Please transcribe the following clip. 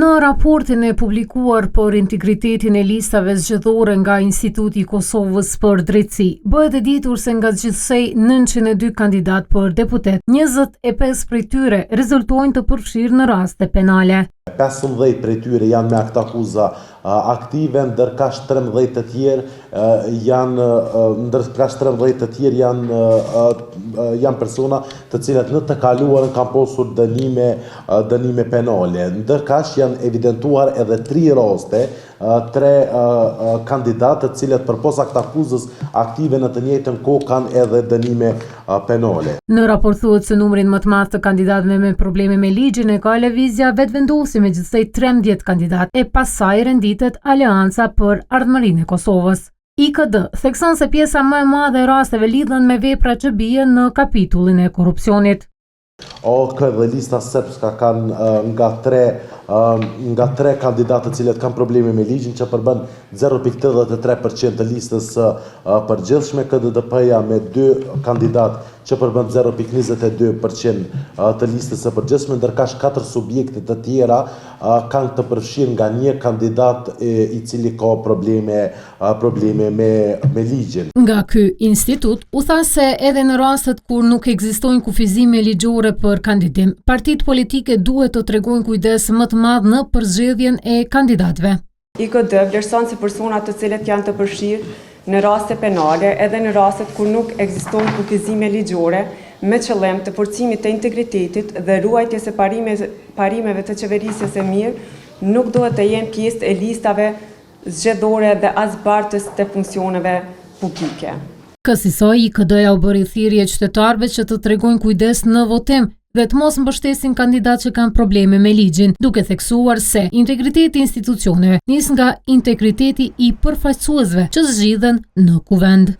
Në raportin e publikuar për integritetin e listave zgjedhore nga Instituti i Kosovës për Drejtësi, bëhet e ditur se nga gjithsej 902 kandidat për deputet, 25 prej tyre rezultojnë të përfshirë në raste penale. 15 prej tyre janë me akt akuza aktive, ndërkësh 13 të tjerë janë persona të cilat në të kaluarën kanë posur dënime penale. Ndërkësh janë evidentuar edhe 3 raste, 3 kandidatë të cilët përpos akt akuzës aktive në të njëjtën kohë kanë edhe dënime penale. Në raport thuhet se numrin më të madh të kandidatëve me probleme me ligjin e ka lëvizja vetvendosi me gjithsej 13 kandidat, e pasaj renditet Aleanca për Ardhmërinë e Kosovës. IKD thekson se pjesa më e madhe e rasteve lidhen me vepra që bien në kapitullin e korrupsionit. OKë dhe lista srpska kanë nga 3 kandidatë të cilët kanë probleme me ligjin, që përbën 0.83% të listës përgjithshme, KDDP-ja me 2 kandidatë që përbën 0.22% të listës së përgjithshme, ndërkësh 4 subjekte të tjera kanë të përfshirë nga 1 kandidat i cili ka probleme me ligjin. Nga ky institut u tha se edhe në rastet kur nuk ekzistojnë kufizime ligjore për kandidim, partitë politike duhet të tregojnë kujdes më të madh në përzgjedhjen e kandidatëve. IKD vlerëson se personat të cilët janë të përfshirë në raste penale edhe në rastet kur nuk ekzistojnë kufizime ligjore me qëllim të forcimit të integritetit dhe ruajtjes së parimeve të qeverisjes së mirë nuk duhet të jenë pjesë e listave zgjedhore dhe as bartës të funksioneve publike. Kësaj IKD-ja u bëri thirrje qytetarëve që të tregojnë kujdes në votim dhe të mos mbështesin kandidatë që kanë probleme me ligjin, duke theksuar se integriteti i institucioneve nis nga integriteti i përfaqësuesve që zgjidhen në kuvend.